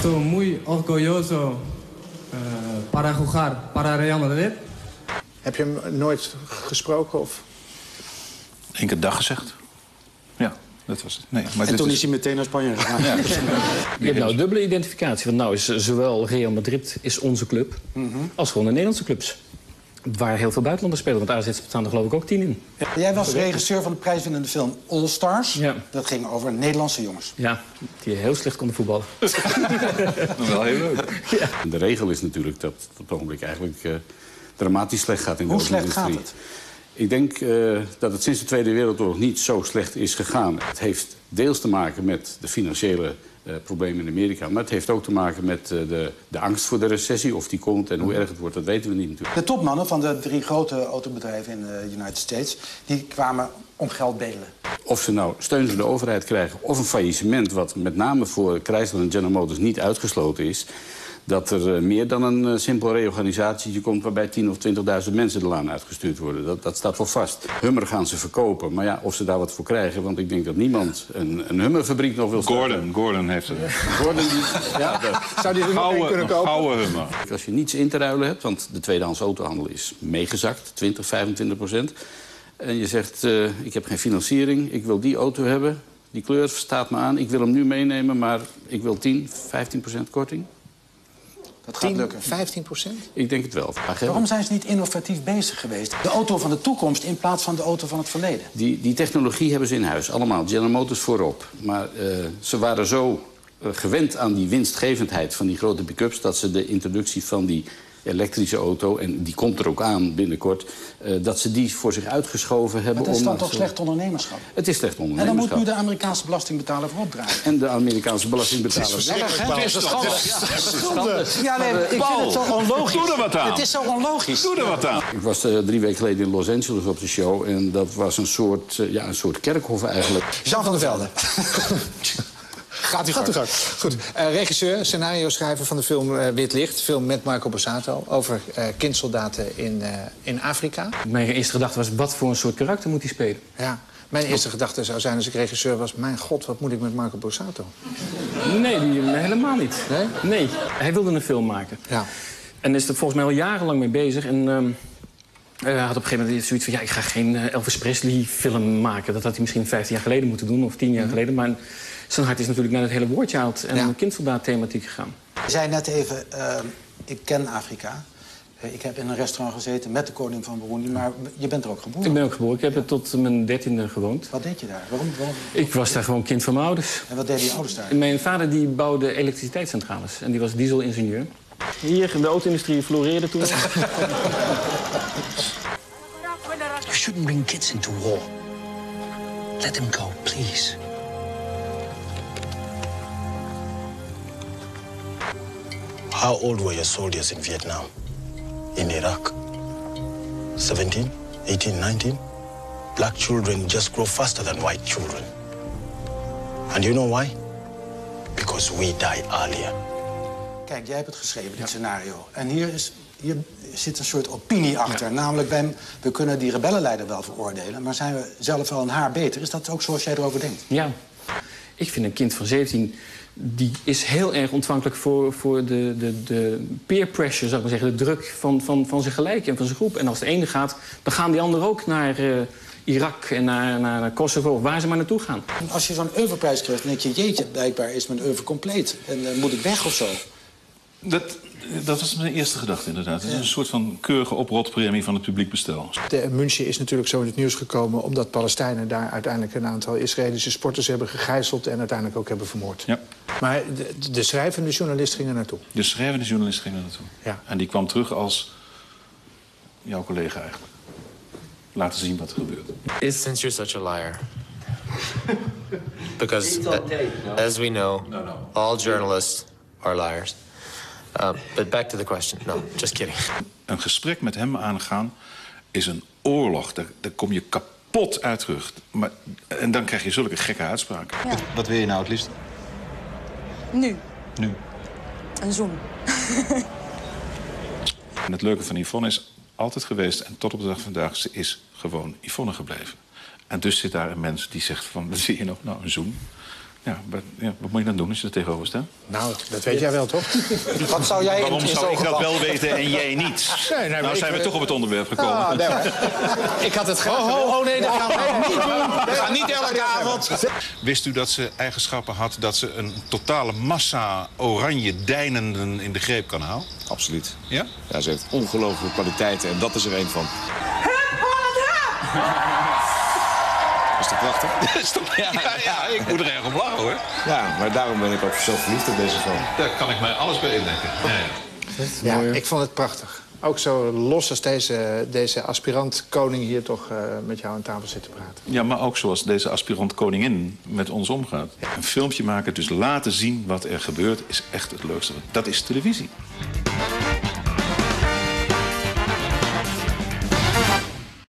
Estoy muy orgulloso para jugar para Real Madrid. Heb je hem nooit gesproken? Of? Eén keer dag gezegd. Ja, dat was het. Nee, maar en toen is hij meteen naar Spanje gegaan. Ja. Je hebt nou dubbele identificatie. Want nou is zowel Real Madrid is onze club... als gewoon de Nederlandse clubs. Waar heel veel buitenlanders spelen. Want daar staan er geloof ik ook 10 in. Ja. Jij was regisseur van de prijswinnende film All Stars. Ja. Dat ging over Nederlandse jongens. Ja, die heel slecht konden voetballen. wel heel leuk. Ja. De regel is natuurlijk dat het op het ogenblik eigenlijk dramatisch slecht gaat in de Hoe slecht auto-industrie. gaat het? Ik denk dat het sinds de Tweede Wereldoorlog niet zo slecht is gegaan. Het heeft deels te maken met de financiële problemen in Amerika. Maar het heeft ook te maken met de angst voor de recessie. Of die komt en hoe erg het wordt, dat weten we niet natuurlijk. De topmannen van de 3 grote autobedrijven in de United States... die kwamen om geld bedelen. Of ze nou steun van de overheid krijgen of een faillissement... wat met name voor Chrysler en General Motors niet uitgesloten is... dat er meer dan een simpel reorganisatietje komt... waarbij 10.000 of 20.000 mensen de laan uitgestuurd worden. Dat staat wel vast. Hummer gaan ze verkopen, maar ja, of ze daar wat voor krijgen... want ik denk dat niemand een Hummerfabriek nog wil starten. Gordon heeft het. Gordon, ja, Zou die er nog één kunnen kopen? Gouden Hummer. als je niets in te ruilen hebt, want de tweedehands autohandel is meegezakt... 20-25%. En je zegt, ik heb geen financiering, ik wil die auto hebben... die kleur staat me aan, ik wil hem nu meenemen... maar ik wil 10-15% korting... Dat gaat lukken. 15%? Ik denk het wel. Waarom zijn ze niet innovatief bezig geweest? De auto van de toekomst in plaats van de auto van het verleden. Die technologie hebben ze in huis, allemaal. General Motors voorop. Maar ze waren zo gewend aan die winstgevendheid van die grote pick-ups... dat ze de introductie van die elektrische auto, en die komt er ook aan binnenkort... dat ze die voor zich uitgeschoven hebben. Maar dat is dan toch slecht ondernemerschap? Het is slecht En dan ondernemerschap. moet nu de Amerikaanse belastingbetaler voor opdragen. En de Amerikaanse belastingbetaler. Het is een schande. Ja, nee, ik vind het zo onlogisch. Doe er wat aan. Het is zo onlogisch. Doe er wat aan. Ik was 3 weken geleden in Los Angeles op de show... en dat was een soort kerkhof eigenlijk. Jean van der Velde. Gaat u gang. Goed. Regisseur, scenario schrijver van de film Wit Licht. Film met Marco Borsato over kindsoldaten in Afrika. Mijn eerste gedachte was, wat voor een soort karakter moet hij spelen? Ja. Mijn eerste gedachte zou zijn als ik regisseur was... mijn god, wat moet ik met Marco Borsato? Nee, helemaal niet. Nee? Nee, hij wilde een film maken. Ja. En is er volgens mij al jarenlang mee bezig. En had op een gegeven moment zoiets van... ja, ik ga geen Elvis Presley film maken. Dat had hij misschien 15 jaar geleden moeten doen, of 10 jaar geleden. Maar zijn hart is natuurlijk naar het hele War Child en kindsoldaat-thematiek gegaan. Je zei net even, ik ken Afrika. Ik heb in een restaurant gezeten met de koning van Burundi, maar je bent er ook geboren. Ik ben ook geboren. Ik heb er tot mijn 13e gewoond. Wat deed je daar? Waarom? Ik was daar gewoon kind van mijn ouders. En wat deden je ouders daar? Mijn vader die bouwde elektriciteitscentrales en die was dieselingenieur. Hier, de auto-industrie floreerde toen. You shouldn't bring kids into war. Let them go, please. How old were your soldiers in Vietnam? In Iraq? 17, 18, 19? Black children just grow faster than white children. And you know why? Because we die earlier. Kijk, jij hebt het geschreven, dit scenario. En hier zit een soort opinie achter. Ja. Namelijk, we kunnen die rebellenleider wel veroordelen... maar zijn we zelf wel een haar beter? Is dat ook zoals jij erover denkt? Ja. Ik vind een kind van 17... die is heel erg ontvankelijk voor de peer pressure, zou ik maar zeggen. De druk van zijn gelijk en van zijn groep. En als de ene gaat, dan gaan die anderen ook naar Irak en naar Kosovo, of waar ze maar naartoe gaan. Als je zo'n oeuvreprijs krijgt, dan denk je... jeetje, blijkbaar is mijn oeuvre compleet. En moet ik weg of zo? Dat was mijn eerste gedachte, inderdaad. Het is een soort van keurige oprotpremie van het publiek bestel. De München is natuurlijk zo in het nieuws gekomen... omdat Palestijnen daar uiteindelijk een aantal Israëlische sporters hebben gegijzeld... en uiteindelijk ook hebben vermoord. Ja. Maar de schrijvende journalist ging er naartoe. De schrijvende journalist ging er naartoe. Ja. En die kwam terug als jouw collega eigenlijk. Laten zien wat er gebeurt. Since you're such a liar. Because, as we know, all journalists are liars. But back to the question. No, just kidding. Een gesprek met hem aangaan is een oorlog. Daar kom je kapot uit terug. En dan krijg je zulke gekke uitspraken. Ja. Wat wil je nou het liefst? Nu. Nu? Een zoen. En het leuke van Yvonne is altijd geweest... en tot op de dag van vandaag, ze is gewoon Yvonne gebleven. En dus zit daar een mens die zegt van, wat zie je nog? Nou, een zoen. Ja, wat moet je dan doen als je er tegenover staat? Nou, dat weet jij wel, toch? Wat zou jij Waarom zou ik dat wel weten en jij niet? Nee, nou zijn we toch op het onderwerp gekomen. Ah, nee, ik had het graag... nee, dat gaan we niet doen. We gaan niet elke avond. Wist u dat ze eigenschappen had dat ze een totale massa oranje deinenden in de greep kan houden? Absoluut. Ja? Ja, ze heeft ongelooflijke kwaliteiten en dat is er een van. Dat is toch prachtig? Dat is toch... Ja, ik moet er erg op lachen, hoor. Ja, maar daarom ben ik ook zo verliefd op deze film. Daar kan ik mij alles bij indenken. Ja, ik vond het prachtig. Ook zo los als deze aspirant-koning hier toch met jou aan tafel zit te praten. Ja, maar ook zoals deze aspirant-koningin met ons omgaat. Een filmpje maken, dus laten zien wat er gebeurt, is echt het leukste. Dat is televisie.